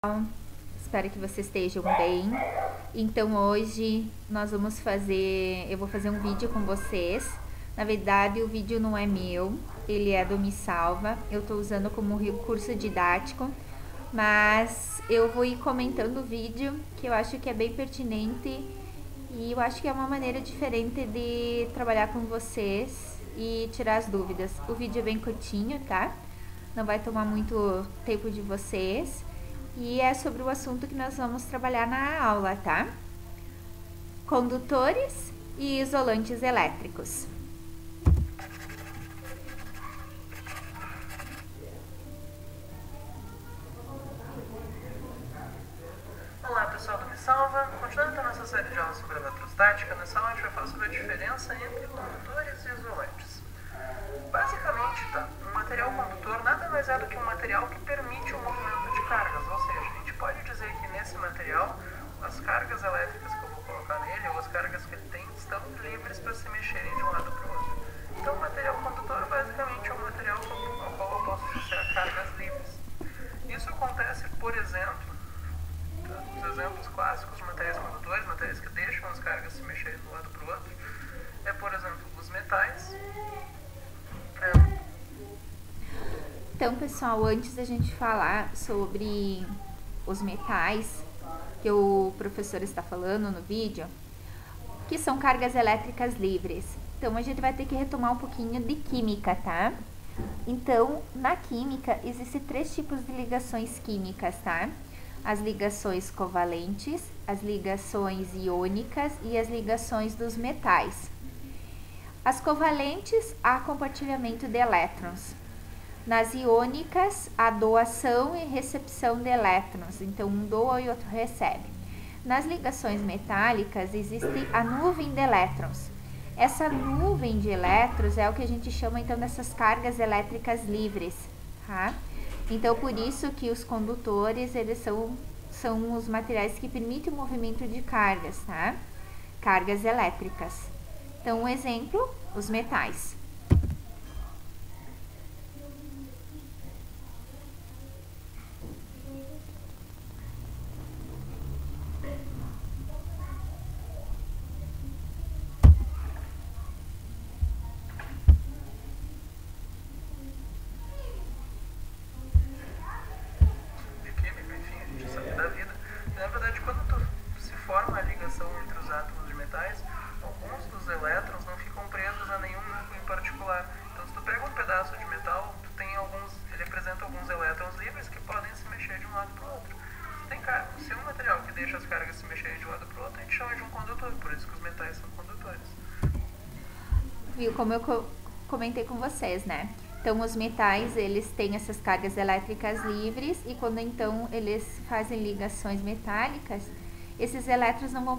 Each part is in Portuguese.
Então, espero que vocês estejam bem. Então hoje eu vou fazer um vídeo com vocês. Na verdade, o vídeo não é meu, ele é do Me Salva. Eu tô usando como recurso didático, mas eu vou ir comentando o vídeo, que eu acho que é bem pertinente e eu acho que é uma maneira diferente de trabalhar com vocês e tirar as dúvidas. O vídeo é bem curtinho, tá? Não vai tomar muito tempo de vocês. E é sobre o assunto que nós vamos trabalhar na aula, tá? Condutores e isolantes elétricos. Olá pessoal do Me Salva, continuando a nossa série de aulas sobre eletrostática, nessa aula a gente vai falar sobre a diferença entre condutores e isolantes. Basicamente, um material condutor nada mais é do que um material que permite o movimento de cargas, ou seja, a gente pode dizer que nesse material as cargas elétricas que eu vou colocar nele, ou as cargas que ele tem, estão livres para se mexerem de um lado para o outro. Então o material condutor basicamente é um material ao qual eu posso associar cargas livres. Isso acontece, por exemplo, os exemplos clássicos de materiais condutores, materiais que deixam as cargas se mexerem de um lado para o outro, é, por exemplo, os metais. Então, pessoal, antes da gente falar sobre os metais que o professor está falando no vídeo, que são cargas elétricas livres. Então, a gente vai ter que retomar um pouquinho de química, tá? Então, na química, existem 3 tipos de ligações químicas, tá? As ligações covalentes, as ligações iônicas e as ligações dos metais. As covalentes, há compartilhamento de elétrons. Nas iônicas, há doação e recepção de elétrons, então um doa e outro recebe. Nas ligações metálicas, existe a nuvem de elétrons. Essa nuvem de elétrons é o que a gente chama então dessas cargas elétricas livres, tá? Então, por isso que os condutores, eles são os materiais que permitem o movimento de cargas, tá? Cargas elétricas. Então, um exemplo, os metais. Entre os átomos de metais, alguns dos elétrons não ficam presos a nenhum núcleo em particular. Então, se tu pega um pedaço de metal, ele apresenta alguns elétrons livres que podem se mexer de um lado para o outro. Se é um material que deixa as cargas se mexerem de um lado para o outro, a gente chama de um condutor, por isso que os metais são condutores. Viu, como eu comentei com vocês, né? Então, os metais, eles têm essas cargas elétricas livres e quando então eles fazem ligações metálicas, esses elétrons não vão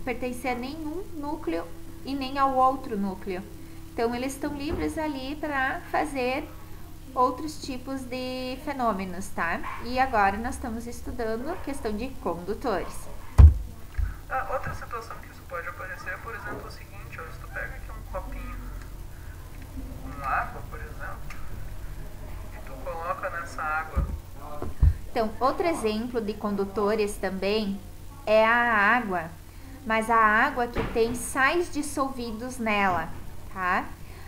pertencer a nenhum núcleo e nem ao outro núcleo. Então, eles estão livres ali para fazer outros tipos de fenômenos, tá? E agora nós estamos estudando a questão de condutores. Outra situação que isso pode aparecer é, por exemplo, o seguinte, se tu pega aqui um copinho com água, por exemplo, e tu coloca nessa água. Então, outro exemplo de condutores também é a água, mas a água que tem sais dissolvidos nela, tá?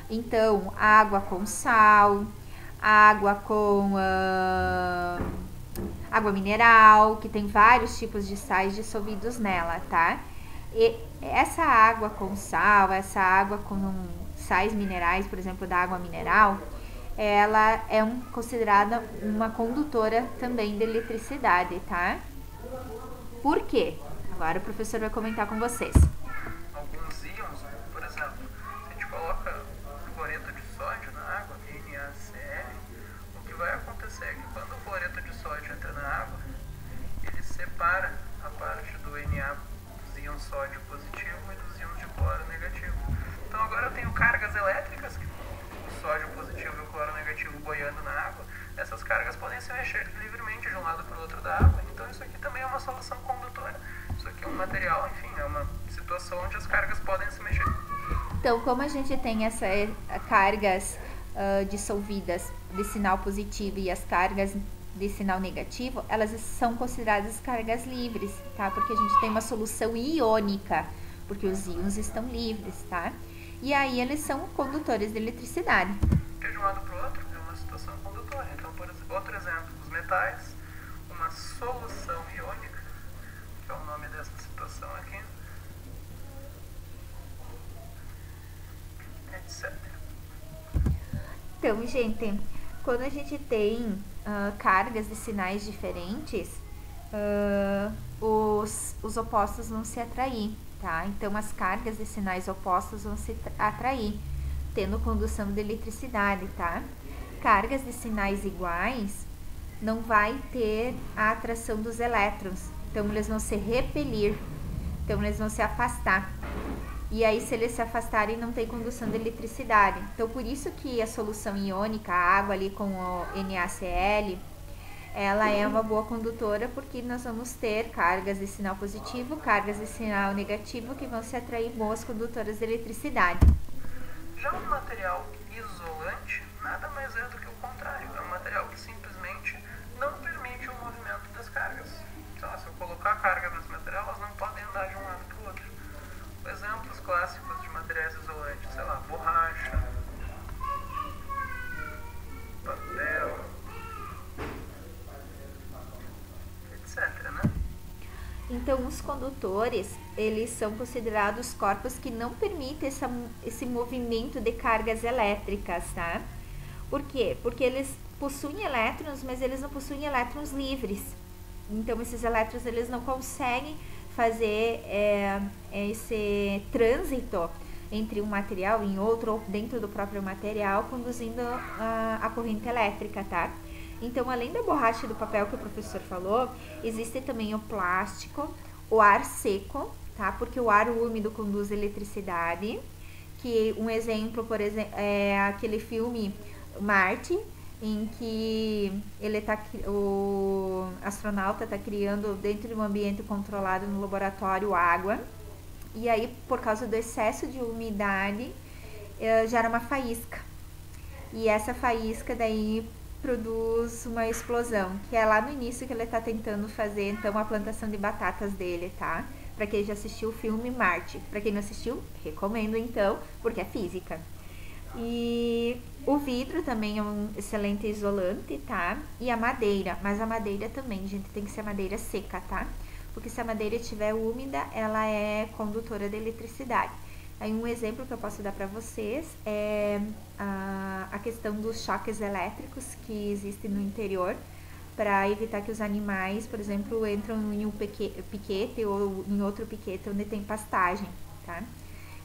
Então, água com sal, água com água mineral, que tem vários tipos de sais dissolvidos nela, tá? E essa água com sal, essa água com sais minerais, por exemplo, da água mineral, ela é considerada uma condutora também de eletricidade, tá? Por quê? Agora o professor vai comentar com vocês. Alguns íons, por exemplo, se a gente coloca cloreto de sódio na água, NaCl, o que vai acontecer é que quando o cloreto de sódio entra na água, ele separa a parte do Na dos íons sódio positivo e dos íons de cloro negativo. Então agora eu tenho cargas elétricas, o sódio positivo e o cloro negativo boiando na água. Essas cargas podem se mexer livremente de um lado para o outro da água, então isso aqui também é uma solução condutora. Isso aqui é um material, enfim, é uma situação onde as cargas podem se mexer. Então, como a gente tem essas cargas dissolvidas de sinal positivo e as cargas de sinal negativo, elas são consideradas cargas livres, tá? Porque a gente tem uma solução iônica, porque os íons estão livres, tá? E aí eles são condutores de eletricidade. De um lado para o outro é uma situação condutora. Então, por exemplo, outro exemplo, os metais, uma solução iônica, que é o nome dessa situação aqui, etc. Então, gente, quando a gente tem cargas de sinais diferentes, os opostos vão se atrair, tá? Então, as cargas de sinais opostos vão se atrair, tendo condução de eletricidade, tá? Cargas de sinais iguais não vai ter a atração dos elétrons, então eles vão se repelir, então eles vão se afastar. E aí, se eles se afastarem, não tem condução de eletricidade. Então, por isso que a solução iônica, a água ali com o NaCl, ela é uma boa condutora, porque nós vamos ter cargas de sinal positivo, cargas de sinal negativo, que vão se atrair boas condutoras de eletricidade. Já um material isolante nada mais é do que o contrário. É um material que simplesmente não permite o movimento das cargas. Então, se eu colocar a carga nesse material, elas não podem andar de um lado para o outro. Exemplos clássicos de materiais isolantes, sei lá, borracha, papel, etc, né? Então, os condutores, eles são considerados corpos que não permitem esse movimento de cargas elétricas, tá? Por quê? Porque eles possuem elétrons, mas eles não possuem elétrons livres. Então, esses elétrons, eles não conseguem fazer esse trânsito entre um material e outro, ou dentro do próprio material, conduzindo a corrente elétrica, tá? Então, além da borracha e do papel que o professor falou, existe também o plástico, o ar seco, tá? Porque o ar úmido conduz eletricidade, que um exemplo, por exemplo, é aquele filme Marte, em que o astronauta está criando dentro de um ambiente controlado no laboratório água, e aí por causa do excesso de umidade gera uma faísca, e essa faísca daí produz uma explosão, que é lá no início que ele está tentando fazer então a plantação de batatas dele, tá? Para quem já assistiu o filme Marte, para quem não assistiu, recomendo então, porque é física. E o vidro também é um excelente isolante, tá? E a madeira, mas a madeira também, gente, tem que ser madeira seca, tá? Porque se a madeira estiver úmida, ela é condutora de eletricidade. Aí um exemplo que eu posso dar para vocês é a questão dos choques elétricos que existem no interior, para evitar que os animais, por exemplo, entram em um piquete ou em outro piquete onde tem pastagem, tá?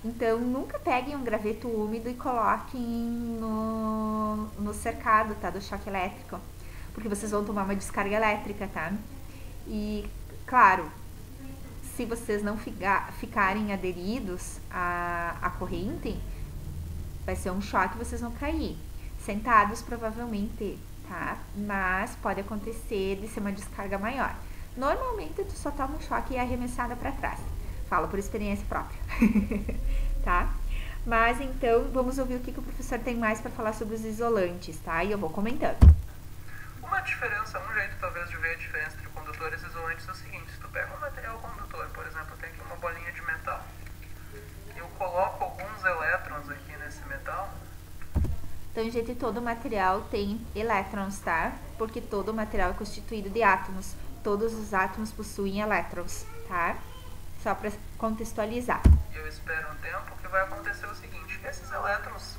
Então, nunca peguem um graveto úmido e coloquem no cercado, tá? Do choque elétrico, porque vocês vão tomar uma descarga elétrica, tá? E, claro, se vocês não ficarem aderidos à corrente, vai ser um choque e vocês vão cair. Sentados, provavelmente, tá? Mas pode acontecer de ser uma descarga maior. Normalmente, tu só toma um choque e é arremessada para trás. Falo por experiência própria, tá? Mas então, vamos ouvir o que o professor tem mais para falar sobre os isolantes, tá? E eu vou comentando. Uma diferença, um jeito talvez de ver a diferença entre condutores e isolantes é o seguinte: se tu pega um material condutor, por exemplo, tem aqui uma bolinha de metal, eu coloco alguns elétrons aqui nesse metal. Então, gente, todo material tem elétrons, tá? Porque todo material é constituído de átomos. Todos os átomos possuem elétrons, tá? Só para contextualizar. Eu espero um tempo que vai acontecer o seguinte: esses elétrons,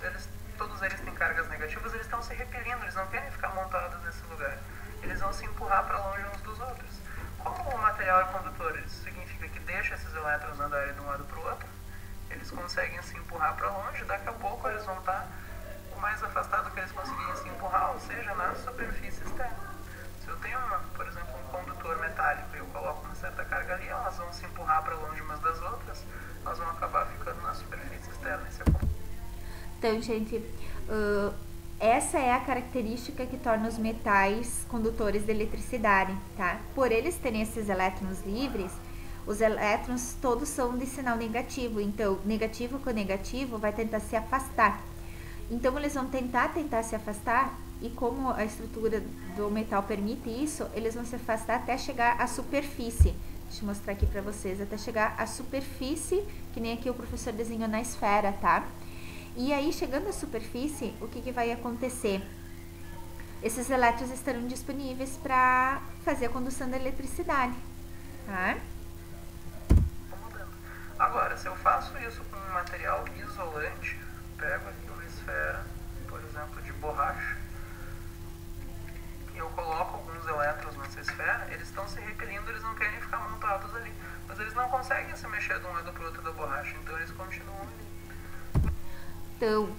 todos eles têm cargas negativas, eles estão se repelindo, eles não querem ficar montados nesse lugar. Eles vão se empurrar para longe uns dos outros. Como o material é condutor, isso significa que deixa esses elétrons andarem de um lado para o outro, eles conseguem se empurrar para longe, daqui a pouco eles vão estar o mais afastado que eles conseguirem se empurrar, ou seja, na superfície externa. Se eu tenho, por exemplo, um condutor metálico e eu coloco uma certa carga ali, elas vão se empurrar para longe umas das outras, elas vão acabar ficando na superfície externa. Então, gente, essa é a característica que torna os metais condutores de eletricidade, tá? Por eles terem esses elétrons livres, os elétrons todos são de sinal negativo, então negativo com negativo vai tentar se afastar. Então eles vão tentar se afastar e como a estrutura do metal permite isso, eles vão se afastar até chegar à superfície. Deixa eu mostrar aqui para vocês, até chegar à superfície, que nem aqui o professor desenhou na esfera, tá? E aí, chegando à superfície, o que vai acontecer? Esses elétrons estarão disponíveis para fazer a condução da eletricidade, tá? Agora, se eu faço isso com um material isolante, pego aqui uma esfera, por exemplo, de borracha, e eu coloco alguns elétrons nessa esfera, eles estão se repelindo, eles não querem ficar montados ali, mas eles não conseguem se mexer de um lado para o outro da borracha, então eles continuam ali. Então,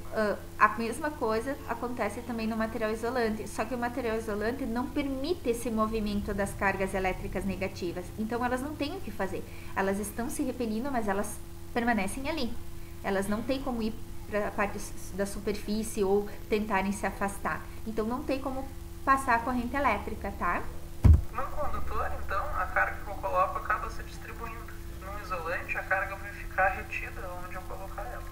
a mesma coisa acontece também no material isolante, só que o material isolante não permite esse movimento das cargas elétricas negativas, então elas não têm o que fazer, elas estão se repelindo, mas elas permanecem ali, elas não têm como ir para a parte da superfície ou tentarem se afastar, então não tem como passar a corrente elétrica, tá? Num condutor, então, a carga que eu coloco acaba se distribuindo, num isolante a carga vai ficar retida onde eu colocar ela.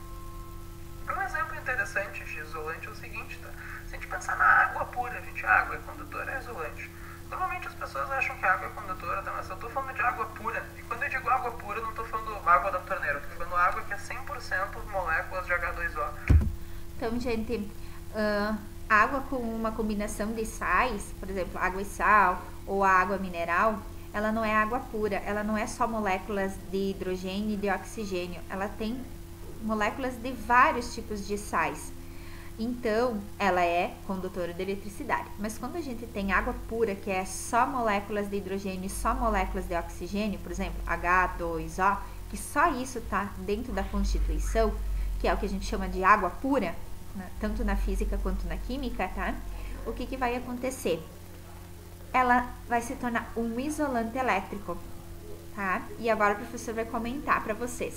Um exemplo interessante de isolante é o seguinte, tá? Se a gente pensar na água pura, gente, a água é condutora, é isolante. Normalmente as pessoas acham que a água é condutora, tá? Mas eu tô falando de água pura. E quando eu digo água pura, eu não tô falando água da torneira, eu tô falando água que é 100% moléculas de H2O. Então, gente, água com uma combinação de sais, por exemplo, água e sal, ou a água mineral, ela não é água pura, ela não é só moléculas de hidrogênio e de oxigênio, ela tem moléculas de vários tipos de sais. Então, ela é condutora de eletricidade. Mas quando a gente tem água pura, que é só moléculas de hidrogênio e só moléculas de oxigênio, por exemplo, H2O, que só isso está dentro da constituição, que é o que a gente chama de água pura, né, tanto na física quanto na química, tá? O que vai acontecer? Ela vai se tornar um isolante elétrico, tá? E agora o professor vai comentar para vocês.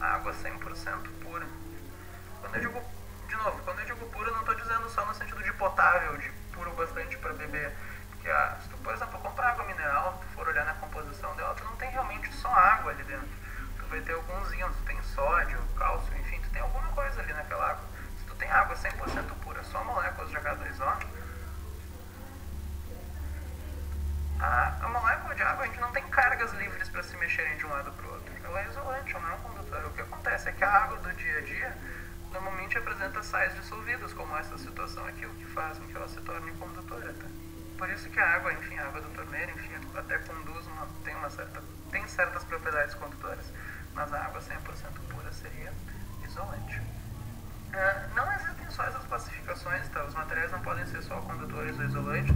Água 100% pura. Quando eu digo pura, não estou dizendo só no sentido de potável, de puro bastante para beber. Porque, se tu, por exemplo, comprar água mineral, tu for olhar na composição dela, tu não tem realmente só água ali dentro. Tu vai ter alguns íons, tu tem sódio, cálcio, enfim, tu tem alguma coisa ali naquela água. Se tu tem água 100% pura, só moléculas de H2O, a molécula de água, a gente não tem cargas livres para se mexerem de um lado para o outro. Ela é isolante, ela não é um condutor. O que acontece é que a água do dia a dia normalmente apresenta sais dissolvidos, como essa situação aqui, o que faz com que ela se torne condutora. Tá? Por isso que a água, enfim, a água do torneiro, enfim, até conduz, tem certas propriedades condutoras, mas a água 100% pura seria isolante. Não existem só essas classificações, tá? Os materiais não podem ser só condutores ou isolantes.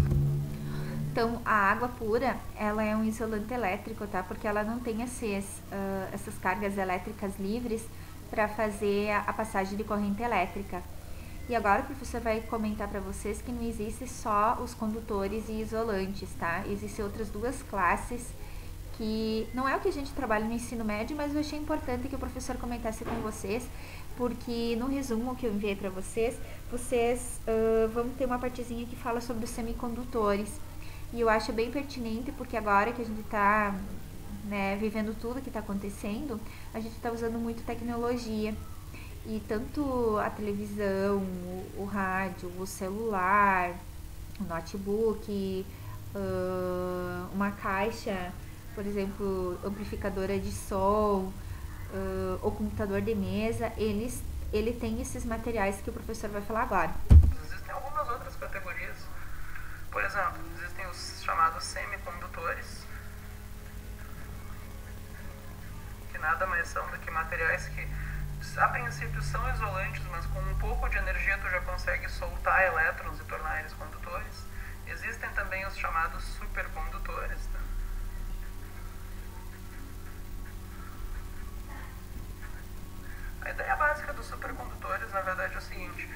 Então, a água pura, ela é um isolante elétrico, tá? Porque ela não tem essas cargas elétricas livres para fazer a passagem de corrente elétrica. E agora o professor vai comentar para vocês que não existe só os condutores e isolantes, tá? Existem outras duas classes que não é o que a gente trabalha no ensino médio, mas eu achei importante que o professor comentasse com vocês, porque no resumo que eu enviei para vocês vão ter uma partezinha que fala sobre os semicondutores. E eu acho bem pertinente, porque agora que a gente está vivendo tudo que está acontecendo, a gente está usando muito tecnologia. E tanto a televisão, o rádio, o celular, o notebook, uma caixa, por exemplo, amplificadora de som, o computador de mesa, ele tem esses materiais que o professor vai falar agora. Existem algumas outras categorias. Por exemplo, existem os chamados semicondutores, que nada mais são do que materiais que a princípio são isolantes, mas com um pouco de energia tu já consegue soltar elétrons e tornar eles condutores. Existem também os chamados supercondutores. Tá? A ideia básica dos supercondutores, na verdade, é o seguinte: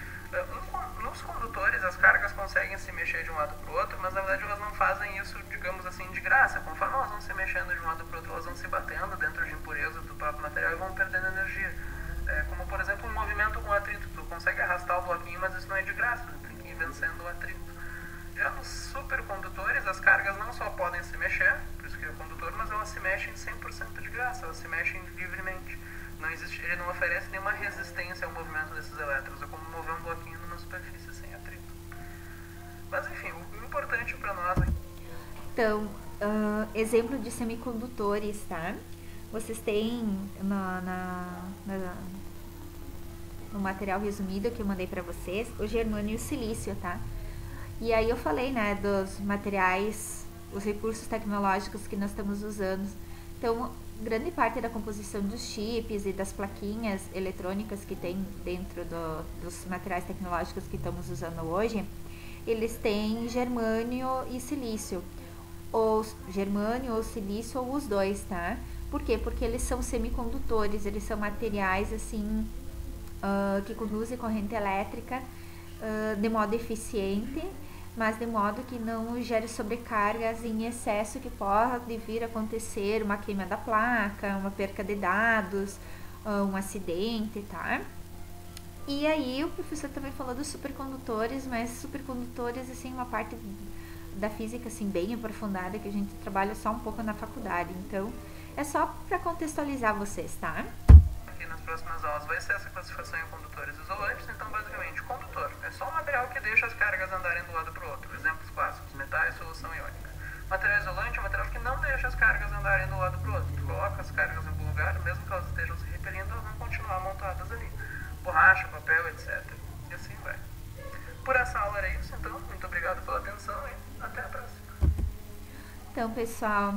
nos condutores as cargas conseguem se mexer de um lado para o outro, mas na verdade elas não fazem isso, digamos assim, de graça. Conforme elas vão se mexendo de um lado para o outro, elas vão se batendo dentro de impurezas do próprio material e vão perdendo energia. Como, por exemplo, um movimento com atrito. Tu consegue arrastar o bloquinho, mas isso não é de graça, tu tem que ir vencendo o atrito. Já nos supercondutores, as cargas não só podem se mexer, por isso que é condutor, mas elas se mexem 100% de graça, elas se mexem livremente. Ele não oferece nenhuma resistência ao movimento desses elétrons, é como mover um bloquinho numa superfície sem atrito. Mas enfim, o importante para nós aqui. Então, exemplo de semicondutores, tá? Vocês têm no material resumido que eu mandei para vocês, o germânio e o silício, tá? E aí eu falei, né, dos materiais, os recursos tecnológicos que nós estamos usando. Então, grande parte da composição dos chips e das plaquinhas eletrônicas que tem dentro dos materiais tecnológicos que estamos usando hoje, eles têm germânio e silício. Ou germânio ou silício ou os dois, tá? Por quê? Porque eles são semicondutores, eles são materiais assim que conduzem corrente elétrica de modo eficiente, mas de modo que não gere sobrecargas em excesso que pode vir a acontecer uma queima da placa, uma perca de dados, um acidente, tá? E aí o professor também falou dos supercondutores, mas supercondutores assim uma parte da física assim bem aprofundada que a gente trabalha só um pouco na faculdade. Então é só para contextualizar vocês, tá? Aqui nas próximas aulas vai ser essa classificação em condutores isolantes. Então, basicamente, condutor é só um material que deixa as cargas andarem de um lado para o outro. Exemplos clássicos: metais, solução iônica. Material isolante é um material que não deixa as cargas andarem de um lado para o outro. Tu coloca as cargas em algum lugar, mesmo que elas estejam se repelindo, elas vão continuar montadas ali. Borracha, papel, etc. E assim vai. Por essa aula era isso, então. Muito obrigado pela atenção e até a próxima. Então, pessoal,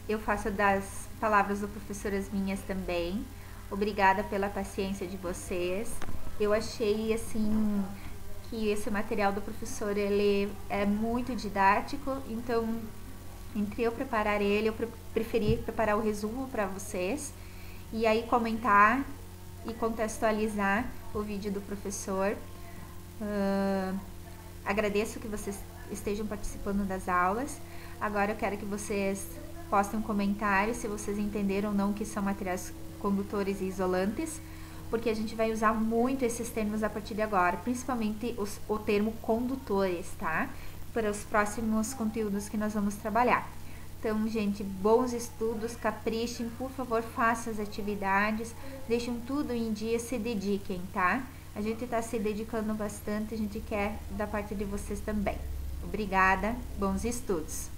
eu faço das palavras do professor as minhas também. Obrigada pela paciência de vocês. Eu achei, assim, que esse material do professor, ele é muito didático. Então, entre eu preparar ele, eu preferi preparar o resumo para vocês. E aí comentar e contextualizar o vídeo do professor. Agradeço que vocês estejam participando das aulas. Agora eu quero que vocês postem um comentário se vocês entenderam ou não que são materiais condutores e isolantes, porque a gente vai usar muito esses termos a partir de agora, principalmente o termo condutores, tá? Para os próximos conteúdos que nós vamos trabalhar. Então, gente, bons estudos, caprichem, por favor, façam as atividades, deixem tudo em dia, se dediquem, tá? A gente está se dedicando bastante, a gente quer da parte de vocês também. Obrigada, bons estudos!